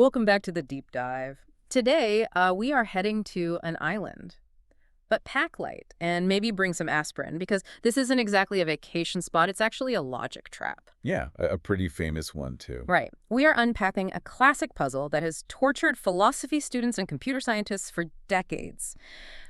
Welcome back to the deep dive. Today, we are heading to an island. But pack light and maybe bring some aspirin because this isn't exactly a vacation spot. It's actually a logic trap. Yeah, a pretty famous one, too. Right. We are unpacking a classic puzzle that has tortured philosophy students and computer scientists for decades.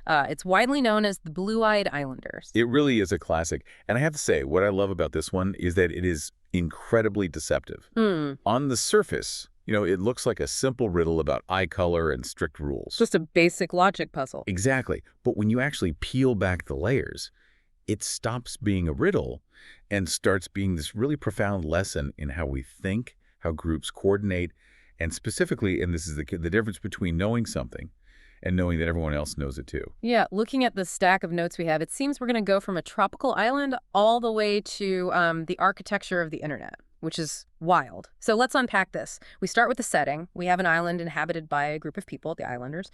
It's widely known as the Blue-Eyed Islanders. It really is a classic. And I have to say, what I love about this one is that it is incredibly deceptive. Hmm. On the surface, it looks like a simple riddle about eye color and strict rules. Just a basic logic puzzle. Exactly. But when you actually peel back the layers, it stops being a riddle and starts being this really profound lesson in how we think, how groups coordinate, and specifically, and this is the difference between knowing something and knowing that everyone else knows it too. Yeah, looking at the stack of notes we have, it seems we're going to go from a tropical island all the way to the architecture of the internet, which is wild. So let's unpack this. We start with the setting. We have an island inhabited by a group of people, the islanders,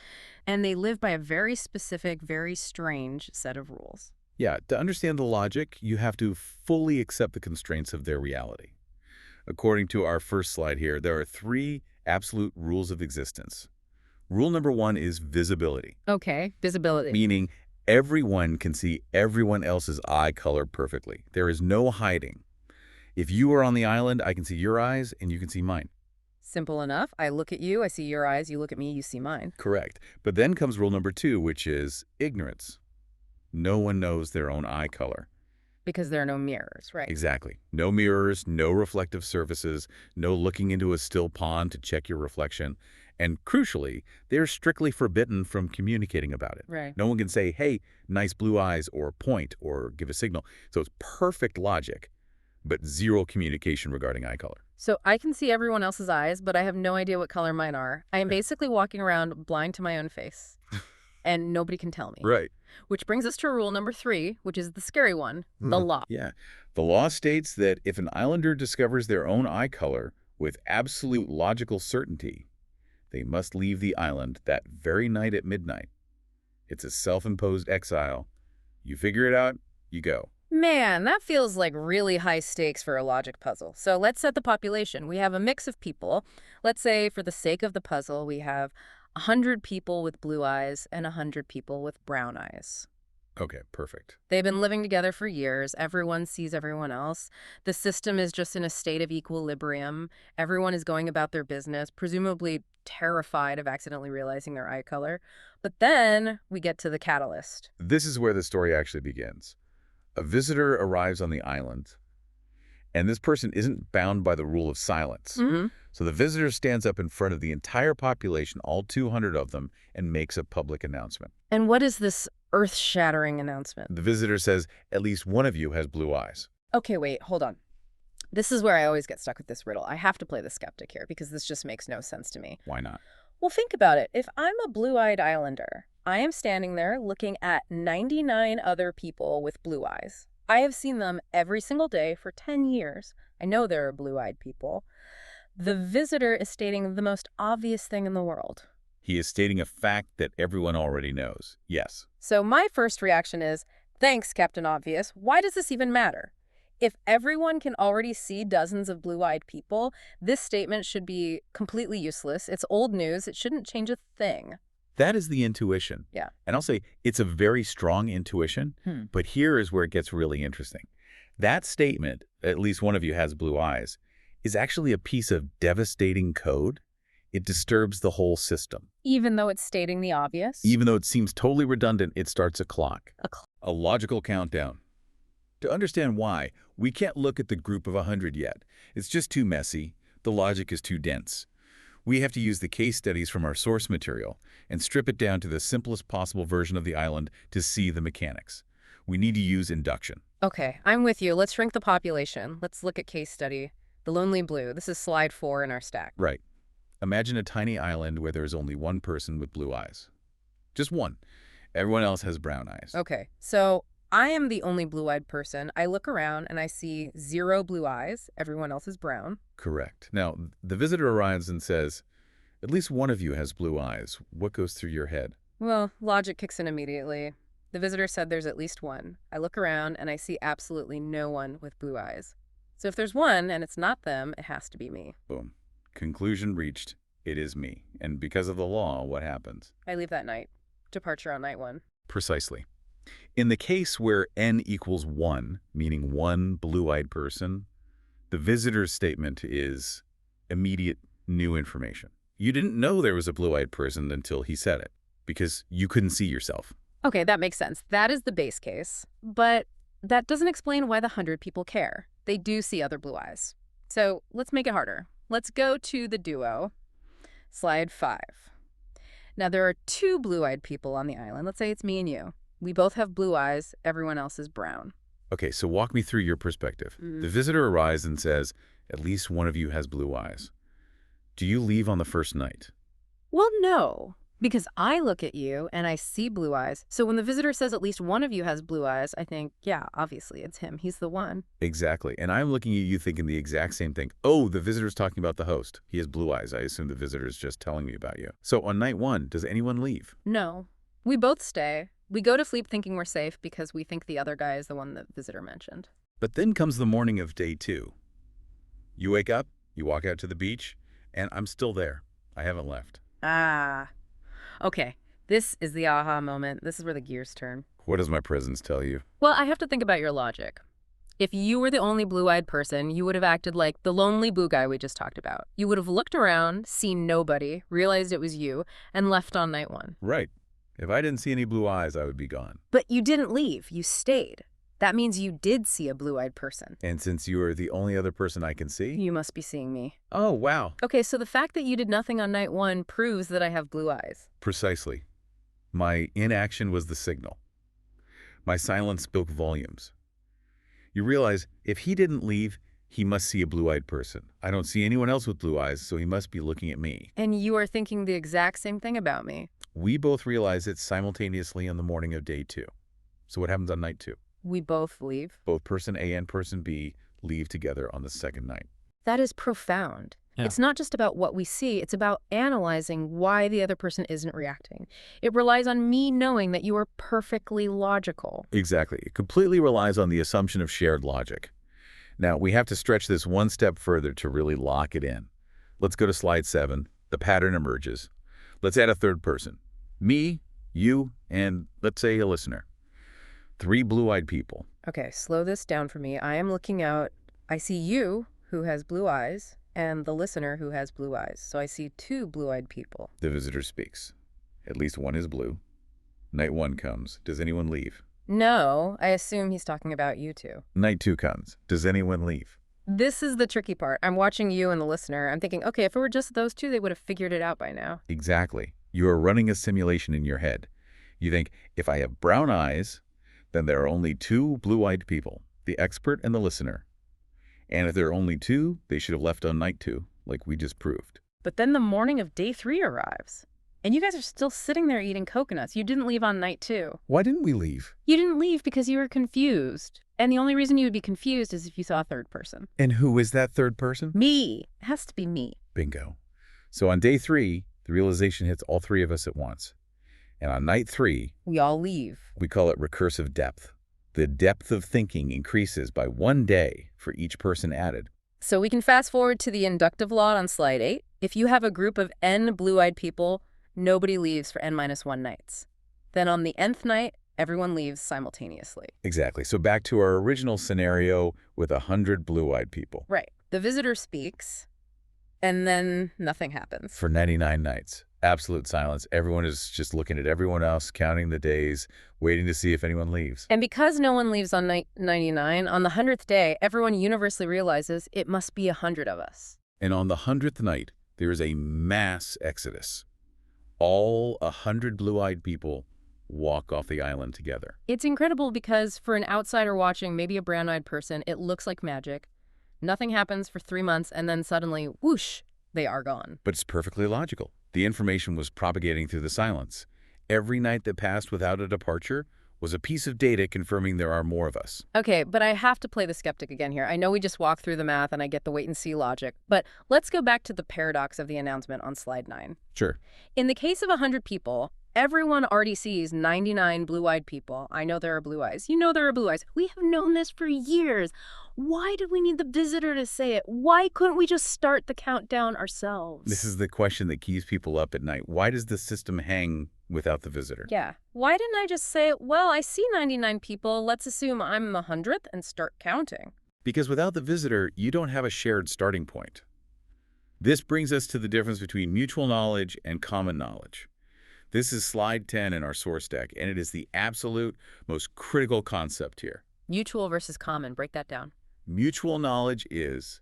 and they live by a very specific, very strange set of rules. Yeah, to understand the logic, you have to fully accept the constraints of their reality. According to our first slide here, there are 3 absolute rules of existence. Rule number 1 is visibility. Okay, visibility. Meaning everyone can see everyone else's eye color perfectly. There is no hiding. If you are on the island, I can see your eyes and you can see mine. Simple enough. I look at you, I see your eyes, you look at me, you see mine. Correct. But then comes rule number 2, which is ignorance. No one knows their own eye color. Because there are no mirrors, right? Exactly. No mirrors, no reflective surfaces, no looking into a still pond to check your reflection. And crucially, they're strictly forbidden from communicating about it. Right. No one can say, hey, nice blue eyes, or point, or give a signal. So it's perfect logic, but zero communication regarding eye color. So I can see everyone else's eyes, but I have no idea what color mine are. I am basically walking around blind to my own face, and nobody can tell me. Right. Which brings us to rule number 3, which is the scary one, the law. Yeah. The law states that if an islander discovers their own eye color with absolute logical certainty, they must leave the island that very night at midnight. It's a self-imposed exile. You figure it out, you go. Man, that feels like really high stakes for a logic puzzle. So let's set the population. We have a mix of people. Let's say for the sake of the puzzle, we have 100 people with blue eyes and 100 people with brown eyes. Okay, perfect. They've been living together for years. Everyone sees everyone else. The system is just in a state of equilibrium. Everyone is going about their business, presumably terrified of accidentally realizing their eye color. But then we get to the catalyst. This is where the story actually begins. A visitor arrives on the island, and this person isn't bound by the rule of silence. Mm-hmm. So the visitor stands up in front of the entire population, all 200 of them, and makes a public announcement. And what is this earth-shattering announcement? The visitor says, at least one of you has blue eyes. Okay, wait, hold on. This is where I always get stuck with this riddle. I have to play the skeptic here because this just makes no sense to me. Why not? Well, think about it. If I'm a blue-eyed islander, I am standing there looking at 99 other people with blue eyes. I have seen them every single day for 10 years. I know there are blue-eyed people. The visitor is stating the most obvious thing in the world. He is stating a fact that everyone already knows. Yes. So my first reaction is, thanks, Captain Obvious. Why does this even matter? If everyone can already see dozens of blue-eyed people, this statement should be completely useless. It's old news. It shouldn't change a thing. That is the intuition. Yeah. And I'll say it's a very strong intuition, but here is where it gets really interesting. That statement, at least one of you has blue eyes, is actually a piece of devastating code. It disturbs the whole system. Even though it's stating the obvious? Even though it seems totally redundant, it starts a clock. A logical countdown. To understand why, we can't look at the group of 100 yet. It's just too messy. The logic is too dense. We have to use the case studies from our source material and strip it down to the simplest possible version of the island to see the mechanics. We need to use induction. Okay, I'm with you. Let's shrink the population. Let's look at case study. The Lonely Blue. This is slide 4 in our stack. Right. Imagine a tiny island where there is only one person with blue eyes. Just one. Everyone else has brown eyes. Okay, so I am the only blue-eyed person. I look around and I see 0 blue eyes. Everyone else is brown. Correct. Now, the visitor arrives and says, at least one of you has blue eyes. What goes through your head? Well, logic kicks in immediately. The visitor said there's at least one. I look around and I see absolutely no one with blue eyes. So if there's one and it's not them, it has to be me. Boom. Conclusion reached. it is me. And because of the law, what happens? I leave that night. Departure on night 1. Precisely. In the case where n equals 1, meaning one blue-eyed person, the visitor's statement is immediate new information. You didn't know there was a blue-eyed person until he said it, because you couldn't see yourself. Okay, that makes sense. That is the base case. But that doesn't explain why the 100 people care. They do see other blue eyes. So let's make it harder. Let's go to the duo. Slide 5. Now, there are 2 blue-eyed people on the island. Let's say it's me and you. We both have blue eyes. Everyone else is brown. Okay, so walk me through your perspective. The visitor arrives and says, at least one of you has blue eyes. Do you leave on the first night? Well, no, because I look at you and I see blue eyes. So when the visitor says at least one of you has blue eyes, I think, yeah, obviously it's him. He's the one. Exactly. And I'm looking at you thinking the exact same thing. Oh, the visitor's talking about the host. He has blue eyes. I assume the visitor's just telling me about you. So on night 1, does anyone leave? No, we both stay. We go to sleep thinking we're safe because we think the other guy is the one the visitor mentioned. But then comes the morning of day 2. You wake up, you walk out to the beach, and I'm still there. I haven't left. Ah, okay. This is the aha moment. This is where the gears turn. What does my presence tell you? Well, I have to think about your logic. If you were the only blue-eyed person, you would have acted like the lonely blue guy we just talked about. You would have looked around, seen nobody, realized it was you, and left on night 1. Right. If I didn't see any blue eyes, I would be gone. But you didn't leave. You stayed. That means you did see a blue-eyed person. And since you are the only other person I can see? You must be seeing me. Oh, wow. Okay, so the fact that you did nothing on night 1 proves that I have blue eyes. Precisely. My inaction was the signal. My silence spoke volumes. You realize, if he didn't leave, he must see a blue-eyed person. I don't see anyone else with blue eyes, so he must be looking at me. And you are thinking the exact same thing about me. We both realize it simultaneously on the morning of day 2. So what happens on night 2? We both leave. Both person A and person B leave together on the second night. That is profound. Yeah. It's not just about what we see. It's about analyzing why the other person isn't reacting. It relies on me knowing that you are perfectly logical. Exactly. It completely relies on the assumption of shared logic. Now, we have to stretch this one step further to really lock it in. Let's go to slide 7. The pattern emerges. Let's add a third person. Me, you, and let's say a listener. 3 blue-eyed people. Okay, slow this down for me. I am looking out. I see you, who has blue eyes, and the listener who has blue eyes. So I see 2 blue-eyed people. The visitor speaks. At least one is blue. Night 1 comes. Does anyone leave? No, I assume he's talking about you 2. Night 2 comes. Does anyone leave? This is the tricky part. I'm watching you and the listener. I'm thinking, okay, if it were just those 2, they would have figured it out by now. Exactly. You are running a simulation in your head. You think, if I have brown eyes, then there are only 2 blue-eyed people, the expert and the listener. And if there are only 2, they should have left on night 2, like we just proved. But then the morning of day 3 arrives. And you guys are still sitting there eating coconuts. You didn't leave on night 2. Why didn't we leave? You didn't leave because you were confused. And the only reason you would be confused is if you saw a third person. And who is that third person? Me. It has to be me. Bingo. So on day 3, the realization hits all 3 of us at once. And on night 3, we all leave. We call it recursive depth. The depth of thinking increases by 1 day for each person added. So we can fast forward to the inductive law on slide 8. If you have a group of n blue-eyed people, nobody leaves for n-1 nights. Then on the nth night, everyone leaves simultaneously. Exactly. So back to our original scenario with 100 blue-eyed people. Right. The visitor speaks, and then nothing happens. For 99 nights. Absolute silence. Everyone is just looking at everyone else, counting the days, waiting to see if anyone leaves. And because no one leaves on night 99, on the 100th day, everyone universally realizes it must be 100 of us. And on the 100th night, there is a mass exodus. All 100 blue-eyed people walk off the island together. It's incredible because for an outsider watching, maybe a brown-eyed person, it looks like magic. Nothing happens for 3 months, and then suddenly, whoosh, they are gone. But it's perfectly logical. The information was propagating through the silence. Every night that passed without a departure was a piece of data confirming there are more of us. Okay, but I have to play the skeptic again here. I know we just walked through the math and I get the wait and see logic, but let's go back to the paradox of the announcement on slide 9. Sure. In the case of 100 people, everyone already sees 99 blue-eyed people. I know there are blue eyes. You know there are blue eyes. We have known this for years. Why did we need the visitor to say it? Why couldn't we just start the countdown ourselves? This is the question that keeps people up at night. Why does the system hang without the visitor? Yeah. Why didn't I just say, well, I see 99 people. Let's assume I'm the 100th and start counting. Because without the visitor, you don't have a shared starting point. This brings us to the difference between mutual knowledge and common knowledge. This is slide 10 in our source deck, and it is the absolute most critical concept here. Mutual versus common. Break that down. Mutual knowledge is,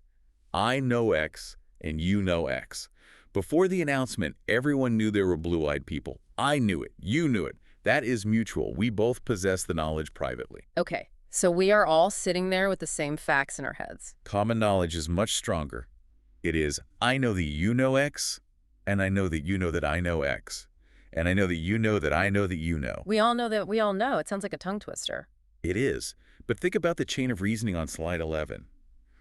I know X and you know X. Before the announcement, everyone knew there were blue-eyed people. I knew it. You knew it. That is mutual. We both possess the knowledge privately. Okay, so we are all sitting there with the same facts in our heads. Common knowledge is much stronger. It is, I know that you know X, and I know that you know that I know X. And I know that you know that I know that you know. We all know that we all know. It sounds like a tongue twister. It is. But think about the chain of reasoning on slide 11.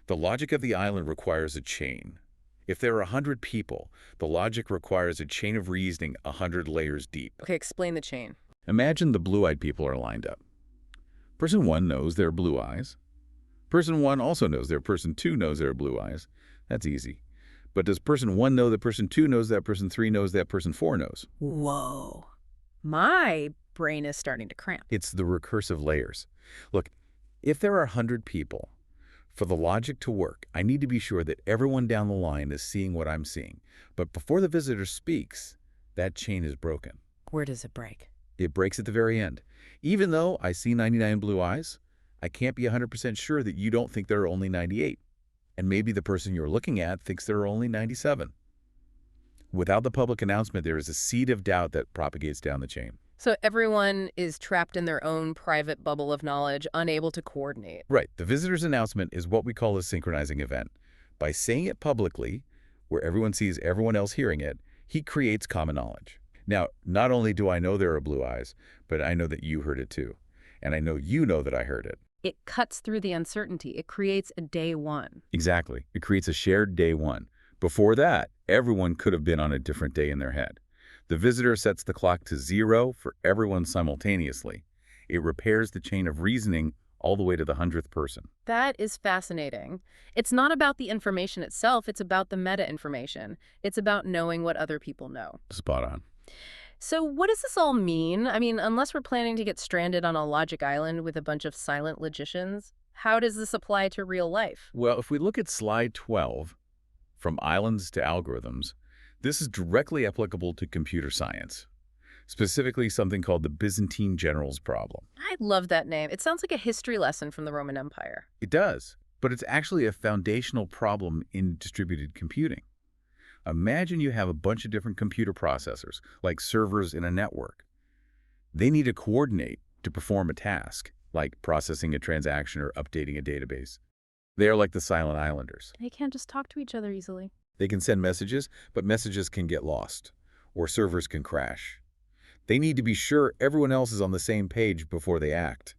The logic of the island requires a chain. If there are 100 people, the logic requires a chain of reasoning 100 layers deep. Okay, explain the chain. Imagine the blue-eyed people are lined up. Person 1 knows there are blue eyes. Person 1 also knows there. Person 2 knows there are blue eyes. That's easy. But does person 1 know that person 2 knows that person 3 knows that person 4 knows? Whoa. My brain is starting to cramp. It's the recursive layers. Look, if there are 100 people, for the logic to work, I need to be sure that everyone down the line is seeing what I'm seeing. But before the visitor speaks, that chain is broken. Where does it break? It breaks at the very end. Even though I see 99 blue eyes, I can't be 100% sure that you don't think there are only 98. And maybe the person you're looking at thinks there are only 97. Without the public announcement, there is a seed of doubt that propagates down the chain. So everyone is trapped in their own private bubble of knowledge, unable to coordinate. Right. The visitor's announcement is what we call a synchronizing event. By saying it publicly, where everyone sees everyone else hearing it, he creates common knowledge. Now, not only do I know there are blue eyes, but I know that you heard it too. And I know you know that I heard it. It cuts through the uncertainty. It creates a day one. Exactly. It creates a shared day one. Before that, everyone could have been on a different day in their head. The visitor sets the clock to 0 for everyone simultaneously. It repairs the chain of reasoning all the way to the 100th person. That is fascinating. It's not about the information itself. It's about the meta-information. It's about knowing what other people know. Spot on. So what does this all mean? I mean, unless we're planning to get stranded on a logic island with a bunch of silent logicians, how does this apply to real life? Well, if we look at slide 12, from islands to algorithms, this is directly applicable to computer science, specifically something called the Byzantine generals problem. I love that name. It sounds like a history lesson from the Roman Empire. It does, but it's actually a foundational problem in distributed computing. Imagine you have a bunch of different computer processors, like servers in a network. They need to coordinate to perform a task, like processing a transaction or updating a database. They are like the silent islanders. They can't just talk to each other easily. They can send messages, but messages can get lost, or servers can crash. They need to be sure everyone else is on the same page before they act.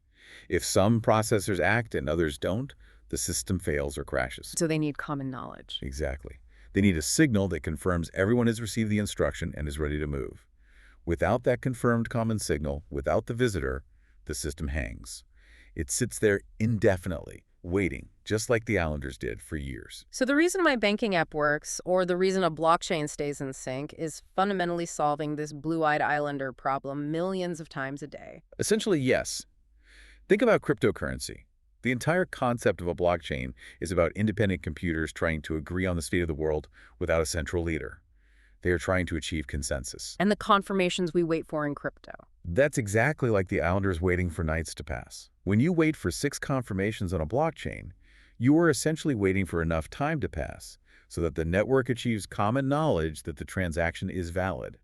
If some processors act and others don't, the system fails or crashes. So they need common knowledge. Exactly. They need a signal that confirms everyone has received the instruction and is ready to move. Without that confirmed common signal, without the visitor, the system hangs. It sits there indefinitely, waiting, just like the Islanders did for years. So the reason my banking app works, or the reason a blockchain stays in sync, is fundamentally solving this blue-eyed islander problem millions of times a day. Essentially, yes. Think about cryptocurrency. The entire concept of a blockchain is about independent computers trying to agree on the state of the world without a central leader. They are trying to achieve consensus. And the confirmations we wait for in crypto. That's exactly like the Islanders waiting for nights to pass. When you wait for 6 confirmations on a blockchain, you are essentially waiting for enough time to pass so that the network achieves common knowledge that the transaction is valid.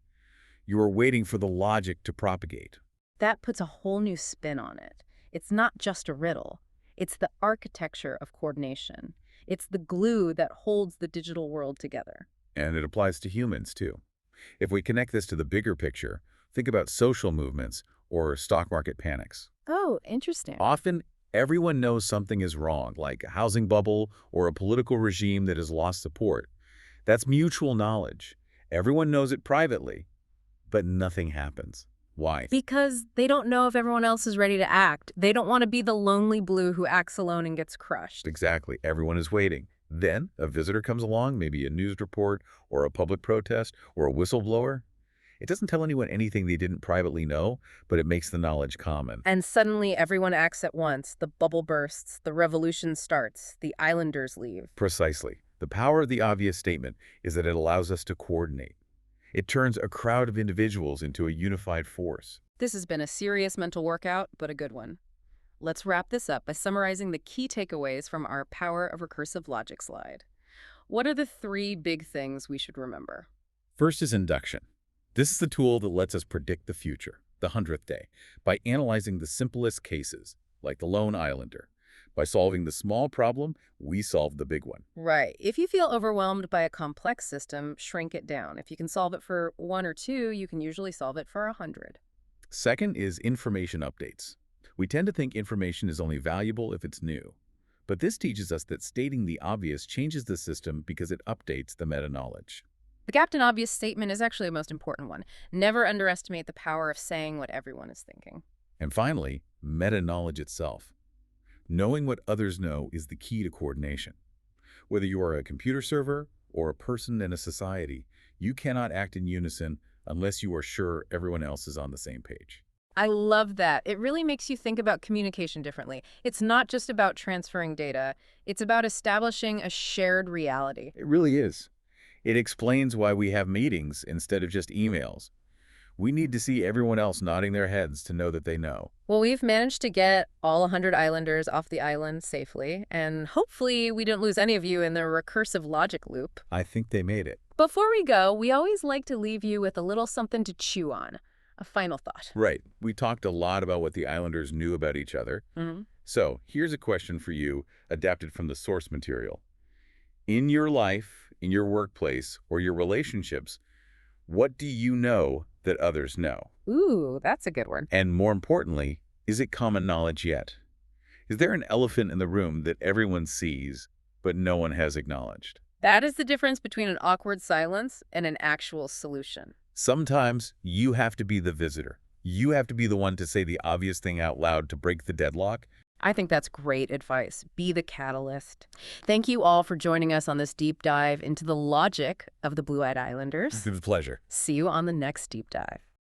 You are waiting for the logic to propagate. That puts a whole new spin on it. It's not just a riddle. It's the architecture of coordination. It's the glue that holds the digital world together. And it applies to humans, too. If we connect this to the bigger picture, think about social movements or stock market panics. Oh, interesting. Often, everyone knows something is wrong, like a housing bubble or a political regime that has lost support. That's mutual knowledge. Everyone knows it privately, but nothing happens. Why? Because they don't know if everyone else is ready to act. They don't want to be the lonely blue who acts alone and gets crushed. Exactly. Everyone is waiting. Then a visitor comes along, maybe a news report or a public protest or a whistleblower. It doesn't tell anyone anything they didn't privately know, but it makes the knowledge common. And suddenly everyone acts at once. The bubble bursts, the revolution starts, the islanders leave. Precisely. The power of the obvious statement is that it allows us to coordinate. It turns a crowd of individuals into a unified force. This has been a serious mental workout, but a good one. Let's wrap this up by summarizing the key takeaways from our Power of Recursive Logic slide. What are the 3 big things we should remember? First is induction. This is the tool that lets us predict the future, the 100th day, by analyzing the simplest cases, like the lone islander. By solving the small problem, we solve the big one. Right. If you feel overwhelmed by a complex system, shrink it down. If you can solve it for 1 or 2, you can usually solve it for 100. Second is information updates. We tend to think information is only valuable if it's new. But this teaches us that stating the obvious changes the system because it updates the meta-knowledge. The Captain Obvious statement is actually the most important one. Never underestimate the power of saying what everyone is thinking. And finally, meta-knowledge itself. Knowing what others know is the key to coordination. Whether you are a computer server or a person in a society, you cannot act in unison unless you are sure everyone else is on the same page. I love that. It really makes you think about communication differently. It's not just about transferring data. It's about establishing a shared reality. It really is. It explains why we have meetings instead of just emails. We need to see everyone else nodding their heads to know that they know. Well, we've managed to get all 100 islanders off the island safely, and hopefully we didn't lose any of you in the recursive logic loop. I think they made it. Before we go, we always like to leave you with a little something to chew on. A final thought. Right. We talked a lot about what the islanders knew about each other. So here's a question for you, adapted from the source material. In your life, in your workplace, or your relationships, what do you know that others know? Ooh, that's a good one. And more importantly, is it common knowledge yet? Is there an elephant in the room that everyone sees, but no one has acknowledged? That is the difference between an awkward silence and an actual solution. Sometimes you have to be the visitor. You have to be the one to say the obvious thing out loud to break the deadlock. I think that's great advice. Be the catalyst. Thank you all for joining us on this deep dive into the logic of the Blue-Eyed Islanders. It was a pleasure. See you on the next deep dive.